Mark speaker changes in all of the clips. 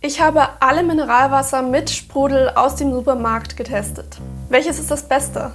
Speaker 1: Ich habe alle Mineralwasser mit Sprudel aus dem Supermarkt getestet. Welches ist das Beste?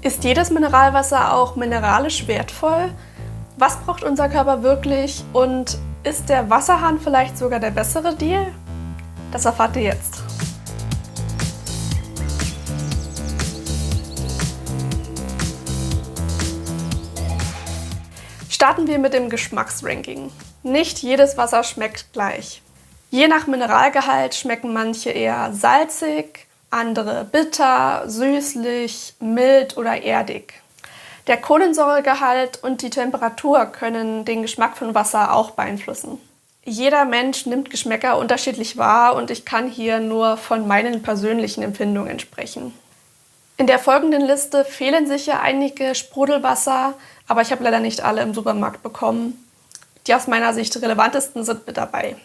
Speaker 1: Ist jedes Mineralwasser auch mineralisch wertvoll? Was braucht unser Körper wirklich? Und ist der Wasserhahn vielleicht sogar der bessere Deal? Das erfahrt ihr jetzt. Starten wir mit dem Geschmacksranking. Nicht jedes Wasser schmeckt gleich. Je nach Mineralgehalt schmecken manche eher salzig, andere bitter, süßlich, mild oder erdig. Der Kohlensäuregehalt und die Temperatur können den Geschmack von Wasser auch beeinflussen. Jeder Mensch nimmt Geschmäcker unterschiedlich wahr und ich kann hier nur von meinen persönlichen Empfindungen sprechen. In der folgenden Liste fehlen sicher einige Sprudelwasser, aber ich habe leider nicht alle im Supermarkt bekommen. Die aus meiner Sicht relevantesten sind mit dabei.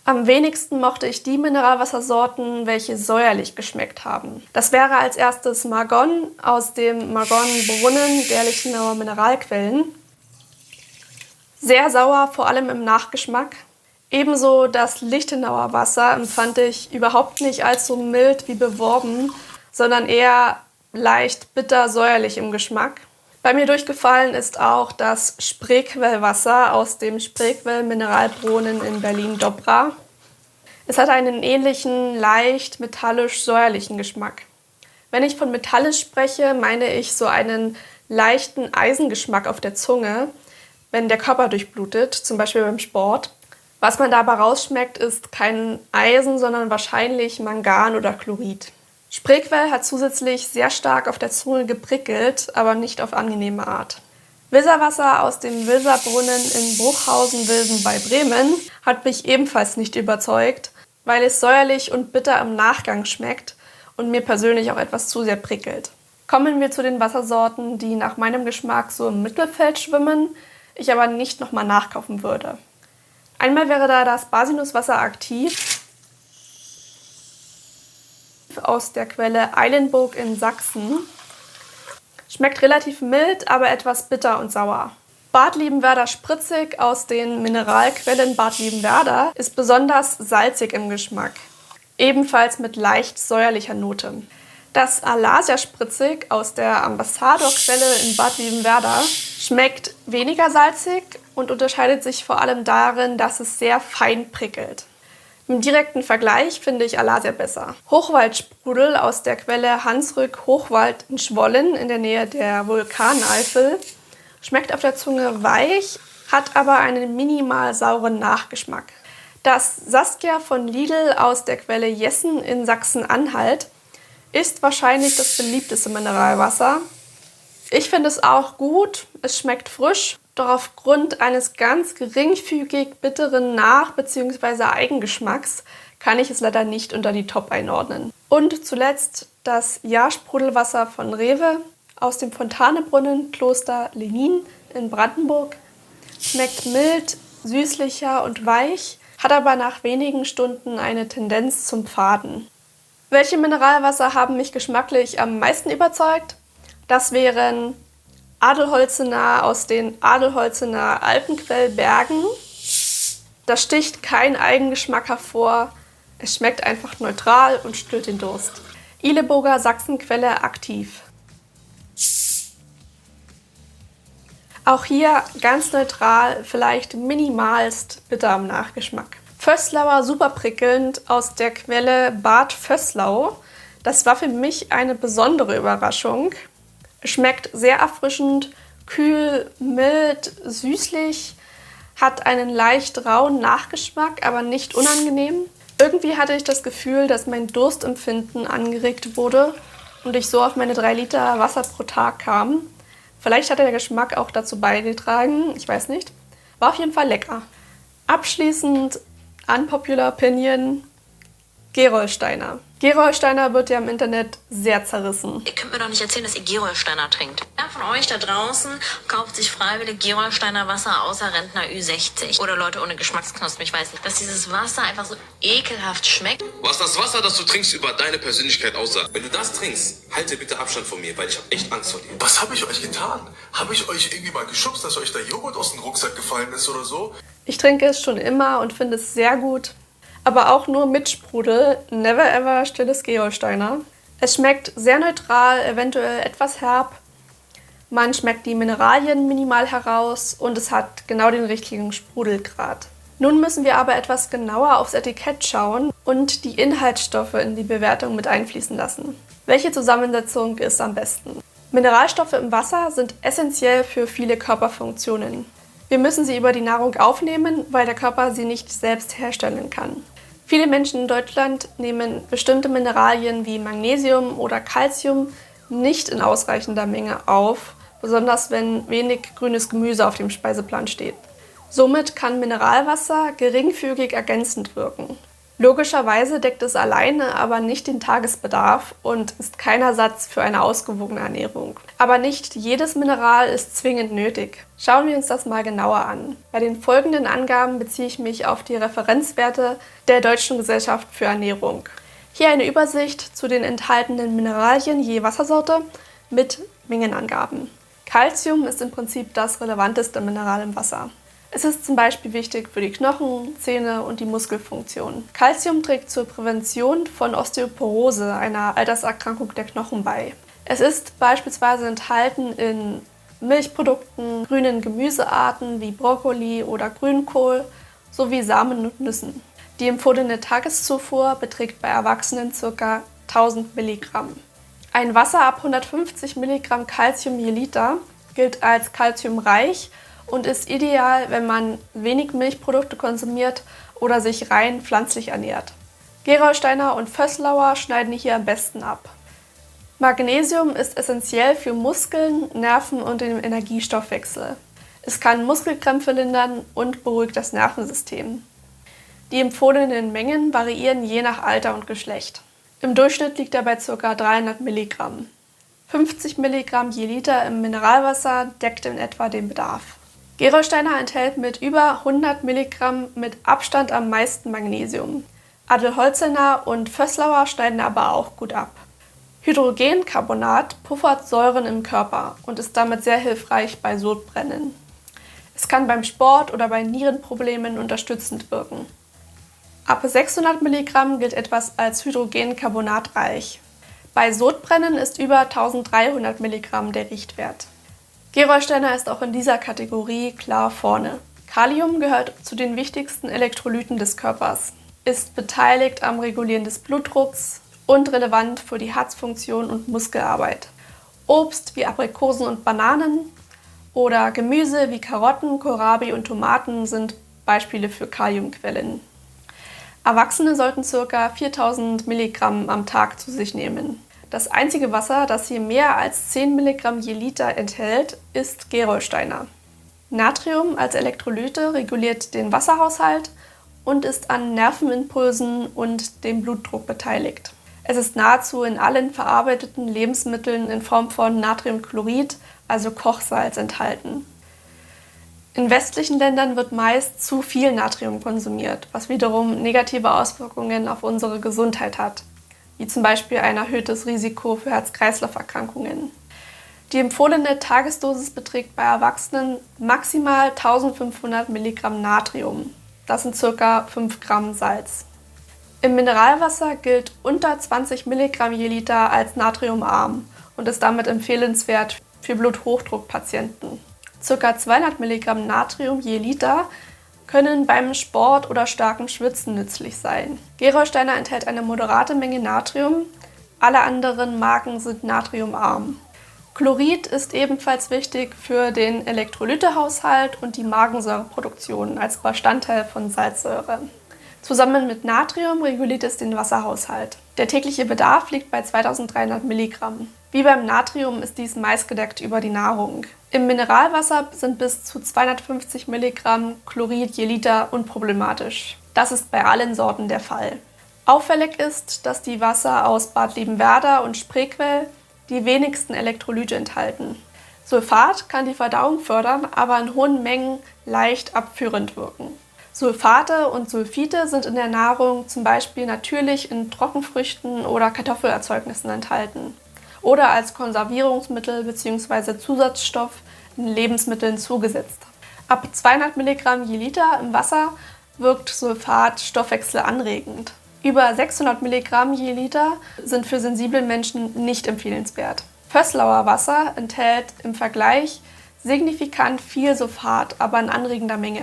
Speaker 1: Am wenigsten mochte ich die Mineralwassersorten, welche säuerlich geschmeckt haben. Das wäre als erstes Margon aus dem Margon-Brunnen der Lichtenauer Mineralquellen. Sehr sauer, vor allem im Nachgeschmack. Ebenso das Lichtenauer Wasser empfand ich überhaupt nicht als so mild wie beworben, sondern eher leicht bitter-säuerlich im Geschmack. Bei mir durchgefallen ist auch das Spreequellwasser aus dem Spreequell Mineralbrunnen in Berlin-Dobra. Es hat einen ähnlichen, leicht metallisch-säuerlichen Geschmack. Wenn ich von metallisch spreche, meine ich so einen leichten Eisengeschmack auf der Zunge, wenn der Körper durchblutet, zum Beispiel beim Sport. Was man dabei rausschmeckt, ist kein Eisen, sondern wahrscheinlich Mangan oder Chlorid. Spreequell hat zusätzlich sehr stark auf der Zunge geprickelt, aber nicht auf angenehme Art. Wilserwasser aus dem Wilserbrunnen in Bruchhausen-Wilsen bei Bremen hat mich ebenfalls nicht überzeugt, weil es säuerlich und bitter im Nachgang schmeckt und mir persönlich auch etwas zu sehr prickelt. Kommen wir zu den Wassersorten, die nach meinem Geschmack so im Mittelfeld schwimmen, ich aber nicht nochmal nachkaufen würde. Einmal wäre da das Basinuswasser aktiv aus der Quelle Eilenburg in Sachsen. Schmeckt relativ mild, aber etwas bitter und sauer. Bad Liebenwerder Spritzig aus den Mineralquellen Bad Liebenwerder ist besonders salzig im Geschmack. Ebenfalls mit leicht säuerlicher Note. Das Alasia Spritzig aus der Ambassador-Quelle in Bad Liebenwerder schmeckt weniger salzig und unterscheidet sich vor allem darin, dass es sehr fein prickelt. Im direkten Vergleich finde ich Alasia besser. Hochwaldsprudel aus der Quelle Hansrück Hochwald in Schwollen in der Nähe der Vulkaneifel schmeckt auf der Zunge weich, hat aber einen minimal sauren Nachgeschmack. Das Saskia von Lidl aus der Quelle Jessen in Sachsen-Anhalt ist wahrscheinlich das beliebteste Mineralwasser. Ich finde es auch gut, es schmeckt frisch. Doch aufgrund eines ganz geringfügig bitteren Nach- bzw. Eigengeschmacks kann ich es leider nicht unter die Top einordnen. Und zuletzt das Jahrsprudelwasser von Rewe aus dem Fontanebrunnen Kloster Lenin in Brandenburg. Schmeckt mild, süßlicher und weich, hat aber nach wenigen Stunden eine Tendenz zum Faden. Welche Mineralwasser haben mich geschmacklich am meisten überzeugt? Das wären Adelholzener aus den Adelholzener Alpenquellbergen. Da sticht kein Eigengeschmack hervor. Es schmeckt einfach neutral und stillt den Durst. Ihleburger Sachsenquelle aktiv. Auch hier ganz neutral, vielleicht minimalst bitter am Nachgeschmack. Vöslauer super prickelnd aus der Quelle Bad Vöslau. Das war für mich eine besondere Überraschung. Schmeckt sehr erfrischend, kühl, mild, süßlich, hat einen leicht rauen Nachgeschmack, aber nicht unangenehm. Irgendwie hatte ich das Gefühl, dass mein Durstempfinden angeregt wurde und ich so auf meine 3 Liter Wasser pro Tag kam. Vielleicht hat der Geschmack auch dazu beigetragen, ich weiß nicht. War auf jeden Fall lecker. Abschließend, unpopular opinion, Gerolsteiner. Gerolsteiner wird ja im Internet sehr zerrissen.
Speaker 2: Ihr könnt mir doch nicht erzählen, dass ihr Gerolsteiner trinkt. Wer von euch da draußen kauft sich freiwillig Gerolsteiner Wasser außer Rentner Ü60? Oder Leute ohne Geschmacksknospen, ich weiß nicht. Dass dieses Wasser einfach so ekelhaft schmeckt.
Speaker 3: Was das Wasser, das du trinkst, über deine Persönlichkeit aussagt. Wenn du das trinkst, halte bitte Abstand von mir, weil ich habe echt Angst vor dir.
Speaker 4: Was habe ich euch getan? Habe ich euch irgendwie mal geschubst, dass euch der Joghurt aus dem Rucksack gefallen ist oder so?
Speaker 1: Ich trinke es schon immer und finde es sehr gut. aber auch nur mit Sprudel, never ever stilles Gerolsteiner. Es schmeckt sehr neutral, eventuell etwas herb. Man schmeckt die Mineralien minimal heraus und es hat genau den richtigen Sprudelgrad. Nun müssen wir aber etwas genauer aufs Etikett schauen und die Inhaltsstoffe in die Bewertung mit einfließen lassen. Welche Zusammensetzung ist am besten? Mineralstoffe im Wasser sind essentiell für viele Körperfunktionen. Wir müssen sie über die Nahrung aufnehmen, weil der Körper sie nicht selbst herstellen kann. Viele Menschen in Deutschland nehmen bestimmte Mineralien wie Magnesium oder Calcium nicht in ausreichender Menge auf, besonders wenn wenig grünes Gemüse auf dem Speiseplan steht. Somit kann Mineralwasser geringfügig ergänzend wirken. Logischerweise deckt es alleine aber nicht den Tagesbedarf und ist kein Ersatz für eine ausgewogene Ernährung. Aber nicht jedes Mineral ist zwingend nötig. Schauen wir uns das mal genauer an. Bei den folgenden Angaben beziehe ich mich auf die Referenzwerte der Deutschen Gesellschaft für Ernährung. Hier eine Übersicht zu den enthaltenen Mineralien je Wassersorte mit Mengenangaben. Calcium ist im Prinzip das relevanteste Mineral im Wasser. Es ist zum Beispiel wichtig für die Knochen, Zähne und die Muskelfunktion. Calcium trägt zur Prävention von Osteoporose, einer Alterserkrankung der Knochen, bei. Es ist beispielsweise enthalten in Milchprodukten, grünen Gemüsearten wie Brokkoli oder Grünkohl sowie Samen und Nüssen. Die empfohlene Tageszufuhr beträgt bei Erwachsenen ca. 1000 Milligramm. Ein Wasser ab 150 Milligramm Calcium je Liter gilt als calciumreich und ist ideal, wenn man wenig Milchprodukte konsumiert oder sich rein pflanzlich ernährt. Gerolsteiner und Vöslauer schneiden hier am besten ab. Magnesium ist essentiell für Muskeln, Nerven und den Energiestoffwechsel. Es kann Muskelkrämpfe lindern und beruhigt das Nervensystem. Die empfohlenen Mengen variieren je nach Alter und Geschlecht. Im Durchschnitt liegt er bei ca. 300 Milligramm. 50 Milligramm je Liter im Mineralwasser deckt in etwa den Bedarf. Gerolsteiner enthält mit über 100 Milligramm mit Abstand am meisten Magnesium. Adelholzener und Vöslauer schneiden aber auch gut ab. Hydrogencarbonat puffert Säuren im Körper und ist damit sehr hilfreich bei Sodbrennen. Es kann beim Sport oder bei Nierenproblemen unterstützend wirken. Ab 600 Milligramm gilt etwas als hydrogencarbonatreich. Bei Sodbrennen ist über 1300 Milligramm der Richtwert. Gerolsteiner ist auch in dieser Kategorie klar vorne. Kalium gehört zu den wichtigsten Elektrolyten des Körpers, ist beteiligt am Regulieren des Blutdrucks und relevant für die Herzfunktion und Muskelarbeit. Obst wie Aprikosen und Bananen oder Gemüse wie Karotten, Kohlrabi und Tomaten sind Beispiele für Kaliumquellen. Erwachsene sollten ca. 4000 Milligramm am Tag zu sich nehmen. Das einzige Wasser, das hier mehr als 10 Milligramm je Liter enthält, ist Gerolsteiner. Natrium als Elektrolyte reguliert den Wasserhaushalt und ist an Nervenimpulsen und dem Blutdruck beteiligt. Es ist nahezu in allen verarbeiteten Lebensmitteln in Form von Natriumchlorid, also Kochsalz, enthalten. In westlichen Ländern wird meist zu viel Natrium konsumiert, was wiederum negative Auswirkungen auf unsere Gesundheit hat, wie zum Beispiel ein erhöhtes Risiko für Herz-Kreislauf-Erkrankungen. Die empfohlene Tagesdosis beträgt bei Erwachsenen maximal 1500 Milligramm Natrium. Das sind ca. 5 Gramm Salz. Im Mineralwasser gilt unter 20 Milligramm je Liter als natriumarm und ist damit empfehlenswert für Bluthochdruckpatienten. Ca. 200 Milligramm Natrium je Liter können beim Sport oder starkem Schwitzen nützlich sein. Gerolsteiner enthält eine moderate Menge Natrium, alle anderen Marken sind natriumarm. Chlorid ist ebenfalls wichtig für den Elektrolytehaushalt und die Magensäureproduktion als Bestandteil von Salzsäure. Zusammen mit Natrium reguliert es den Wasserhaushalt. Der tägliche Bedarf liegt bei 2300 Milligramm. Wie beim Natrium ist dies meist gedeckt über die Nahrung. Im Mineralwasser sind bis zu 250 Milligramm Chlorid je Liter unproblematisch. Das ist bei allen Sorten der Fall. Auffällig ist, dass die Wasser aus Bad Liebenwerda und Spreequell die wenigsten Elektrolyte enthalten. Sulfat kann die Verdauung fördern, aber in hohen Mengen leicht abführend wirken. Sulfate und Sulfite sind in der Nahrung zum Beispiel natürlich in Trockenfrüchten oder Kartoffelerzeugnissen enthalten oder als Konservierungsmittel bzw. Zusatzstoff in Lebensmitteln zugesetzt. Ab 200 Milligramm je Liter im Wasser wirkt Sulfat stoffwechselanregend. Über 600 Milligramm je Liter sind für sensible Menschen nicht empfehlenswert. Vöslauer Wasser enthält im Vergleich signifikant viel Sulfat, aber in anregender Menge.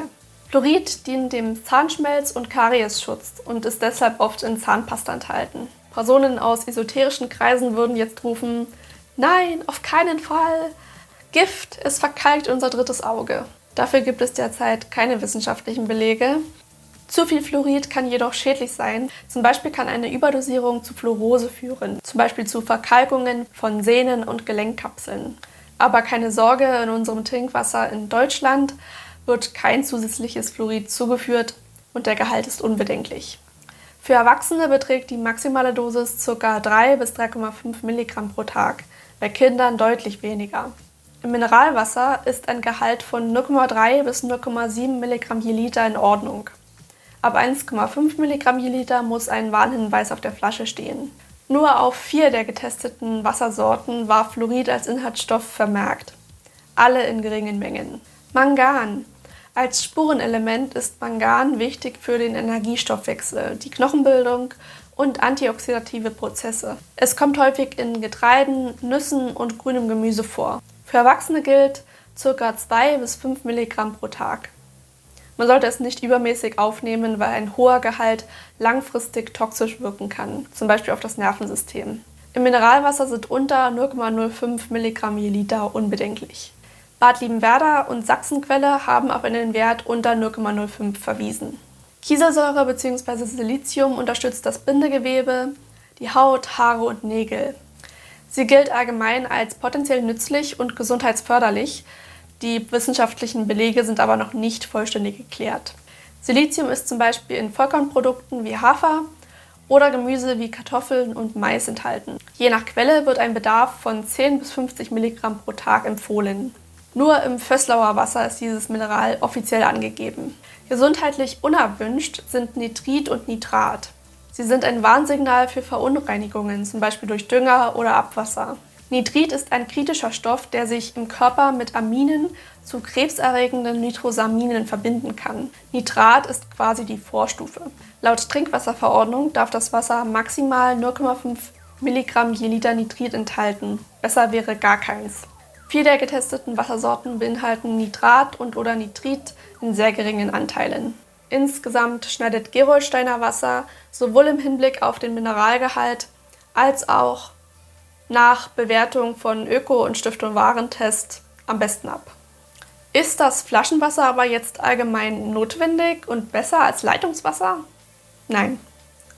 Speaker 1: Fluorid dient dem Zahnschmelz- und Kariesschutz und ist deshalb oft in Zahnpasta enthalten. Personen aus esoterischen Kreisen würden jetzt rufen: Nein, auf keinen Fall! Gift, es verkalkt unser drittes Auge. Dafür gibt es derzeit keine wissenschaftlichen Belege. Zu viel Fluorid kann jedoch schädlich sein. Zum Beispiel kann eine Überdosierung zu Fluorose führen, zum Beispiel zu Verkalkungen von Sehnen und Gelenkkapseln. Aber keine Sorge, in unserem Trinkwasser in Deutschland wird kein zusätzliches Fluorid zugeführt und der Gehalt ist unbedenklich. Für Erwachsene beträgt die maximale Dosis ca. 3 bis 3,5 Milligramm pro Tag, bei Kindern deutlich weniger. Im Mineralwasser ist ein Gehalt von 0,3 bis 0,7 Milligramm je Liter in Ordnung. Ab 1,5 Milligramm je Liter muss ein Warnhinweis auf der Flasche stehen. Nur auf 4 der getesteten Wassersorten war Fluorid als Inhaltsstoff vermerkt. Alle in geringen Mengen. Mangan. Als Spurenelement ist Mangan wichtig für den Energiestoffwechsel, die Knochenbildung und antioxidative Prozesse. Es kommt häufig in Getreiden, Nüssen und grünem Gemüse vor. Für Erwachsene gilt ca. 2 bis 5 Milligramm pro Tag. Man sollte es nicht übermäßig aufnehmen, weil ein hoher Gehalt langfristig toxisch wirken kann, zum Beispiel auf das Nervensystem. Im Mineralwasser sind unter 0,05 Milligramm je Liter unbedenklich. Bad Liebenwerda und Sachsenquelle haben auf einen Wert unter 0,05 verwiesen. Kieselsäure bzw. Silizium unterstützt das Bindegewebe, die Haut, Haare und Nägel. Sie gilt allgemein als potenziell nützlich und gesundheitsförderlich. Die wissenschaftlichen Belege sind aber noch nicht vollständig geklärt. Silizium ist zum Beispiel in Vollkornprodukten wie Hafer oder Gemüse wie Kartoffeln und Mais enthalten. Je nach Quelle wird ein Bedarf von 10 bis 50 Milligramm pro Tag empfohlen. Nur im Vöslauer Wasser ist dieses Mineral offiziell angegeben. Gesundheitlich unerwünscht sind Nitrit und Nitrat. Sie sind ein Warnsignal für Verunreinigungen, zum Beispiel durch Dünger oder Abwasser. Nitrit ist ein kritischer Stoff, der sich im Körper mit Aminen zu krebserregenden Nitrosaminen verbinden kann. Nitrat ist quasi die Vorstufe. Laut Trinkwasserverordnung darf das Wasser maximal 0,5 Milligramm je Liter Nitrit enthalten. Besser wäre gar keins. 4 der getesteten Wassersorten beinhalten Nitrat und/oder Nitrit in sehr geringen Anteilen. Insgesamt schneidet Gerolsteiner Wasser sowohl im Hinblick auf den Mineralgehalt als auch nach Bewertung von Öko- und Stiftung Warentest am besten ab. Ist das Flaschenwasser aber jetzt allgemein notwendig und besser als Leitungswasser? Nein.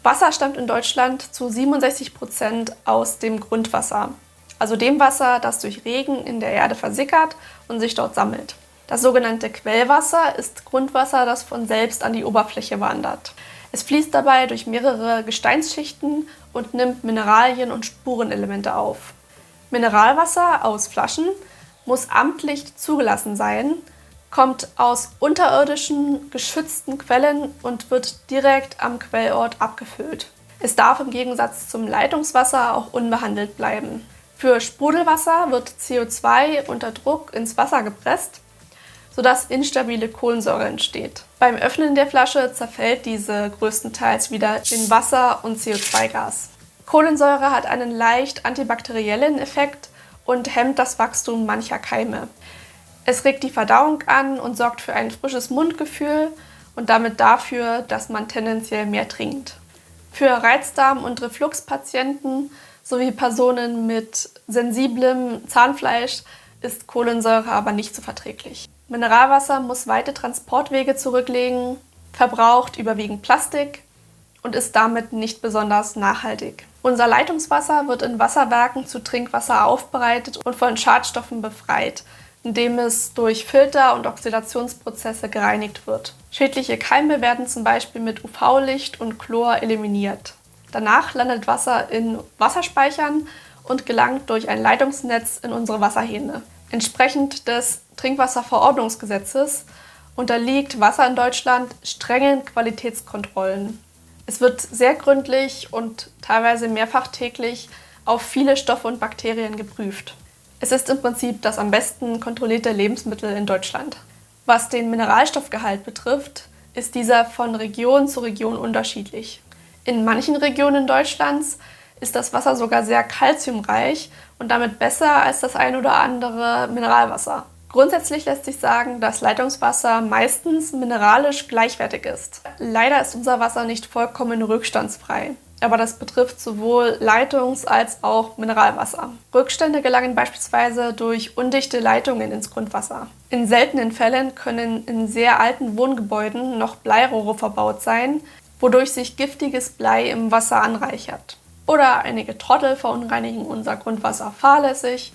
Speaker 1: Wasser stammt in Deutschland zu 67% aus dem Grundwasser, also dem Wasser, das durch Regen in der Erde versickert und sich dort sammelt. Das sogenannte Quellwasser ist Grundwasser, das von selbst an die Oberfläche wandert. Es fließt dabei durch mehrere Gesteinsschichten und nimmt Mineralien und Spurenelemente auf. Mineralwasser aus Flaschen muss amtlich zugelassen sein, kommt aus unterirdischen, geschützten Quellen und wird direkt am Quellort abgefüllt. Es darf im Gegensatz zum Leitungswasser auch unbehandelt bleiben. Für Sprudelwasser wird CO2 unter Druck ins Wasser gepresst, sodass instabile Kohlensäure entsteht. Beim Öffnen der Flasche zerfällt diese größtenteils wieder in Wasser und CO2-Gas. Kohlensäure hat einen leicht antibakteriellen Effekt und hemmt das Wachstum mancher Keime. Es regt die Verdauung an und sorgt für ein frisches Mundgefühl und damit dafür, dass man tendenziell mehr trinkt. Für Reizdarm- und Refluxpatienten sowie Personen mit sensiblem Zahnfleisch ist Kohlensäure aber nicht so verträglich. Mineralwasser muss weite Transportwege zurücklegen, verbraucht überwiegend Plastik und ist damit nicht besonders nachhaltig. Unser Leitungswasser wird in Wasserwerken zu Trinkwasser aufbereitet und von Schadstoffen befreit, indem es durch Filter- und Oxidationsprozesse gereinigt wird. Schädliche Keime werden zum Beispiel mit UV-Licht und Chlor eliminiert. Danach landet Wasser in Wasserspeichern und gelangt durch ein Leitungsnetz in unsere Wasserhähne. Entsprechend des Trinkwasserverordnungsgesetzes unterliegt Wasser in Deutschland strengen Qualitätskontrollen. Es wird sehr gründlich und teilweise mehrfach täglich auf viele Stoffe und Bakterien geprüft. Es ist im Prinzip das am besten kontrollierte Lebensmittel in Deutschland. Was den Mineralstoffgehalt betrifft, ist dieser von Region zu Region unterschiedlich. In manchen Regionen Deutschlands ist das Wasser sogar sehr kalziumreich und damit besser als das ein oder andere Mineralwasser. Grundsätzlich lässt sich sagen, dass Leitungswasser meistens mineralisch gleichwertig ist. Leider ist unser Wasser nicht vollkommen rückstandsfrei, aber das betrifft sowohl Leitungs- als auch Mineralwasser. Rückstände gelangen beispielsweise durch undichte Leitungen ins Grundwasser. In seltenen Fällen können in sehr alten Wohngebäuden noch Bleirohre verbaut sein, wodurch sich giftiges Blei im Wasser anreichert. Oder einige Trottel verunreinigen unser Grundwasser fahrlässig,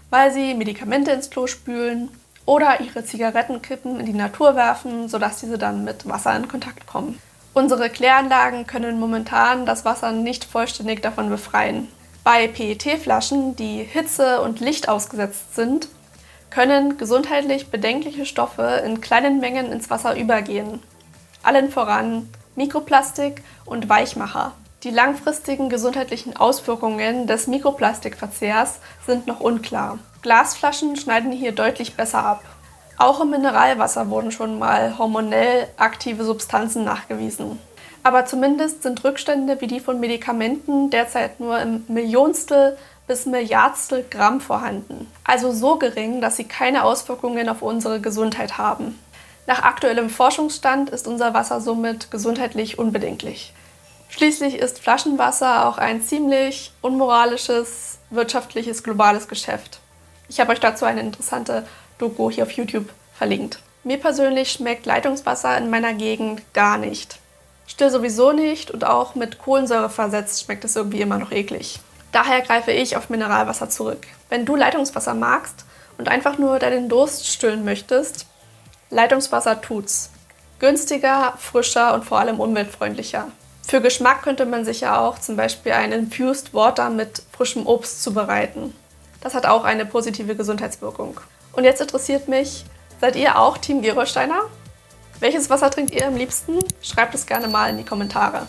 Speaker 1: weil sie Medikamente ins Klo spülen oder ihre Zigarettenkippen in die Natur werfen, sodass diese dann mit Wasser in Kontakt kommen. Unsere Kläranlagen können momentan das Wasser nicht vollständig davon befreien. Bei PET-Flaschen, die Hitze und Licht ausgesetzt sind, können gesundheitlich bedenkliche Stoffe in kleinen Mengen ins Wasser übergehen. Allen voran Mikroplastik und Weichmacher. Die langfristigen gesundheitlichen Auswirkungen des Mikroplastikverzehrs sind noch unklar. Glasflaschen schneiden hier deutlich besser ab. Auch im Mineralwasser wurden schon mal hormonell aktive Substanzen nachgewiesen. Aber zumindest sind Rückstände wie die von Medikamenten derzeit nur im Millionstel bis Milliardstel Gramm vorhanden. Also so gering, dass sie keine Auswirkungen auf unsere Gesundheit haben. Nach aktuellem Forschungsstand ist unser Wasser somit gesundheitlich unbedenklich. Schließlich ist Flaschenwasser auch ein ziemlich unmoralisches, wirtschaftliches, globales Geschäft. Ich habe euch dazu eine interessante Doku hier auf YouTube verlinkt. Mir persönlich schmeckt Leitungswasser in meiner Gegend gar nicht. Still sowieso nicht und auch mit Kohlensäure versetzt schmeckt es irgendwie immer noch eklig. Daher greife ich auf Mineralwasser zurück. Wenn du Leitungswasser magst und einfach nur deinen Durst stillen möchtest, Leitungswasser tut's. Günstiger, frischer und vor allem umweltfreundlicher. Für Geschmack könnte man sich ja auch zum Beispiel ein Infused Water mit frischem Obst zubereiten. Das hat auch eine positive Gesundheitswirkung. Und jetzt interessiert mich, seid ihr auch Team Gerolsteiner? Welches Wasser trinkt ihr am liebsten? Schreibt es gerne mal in die Kommentare.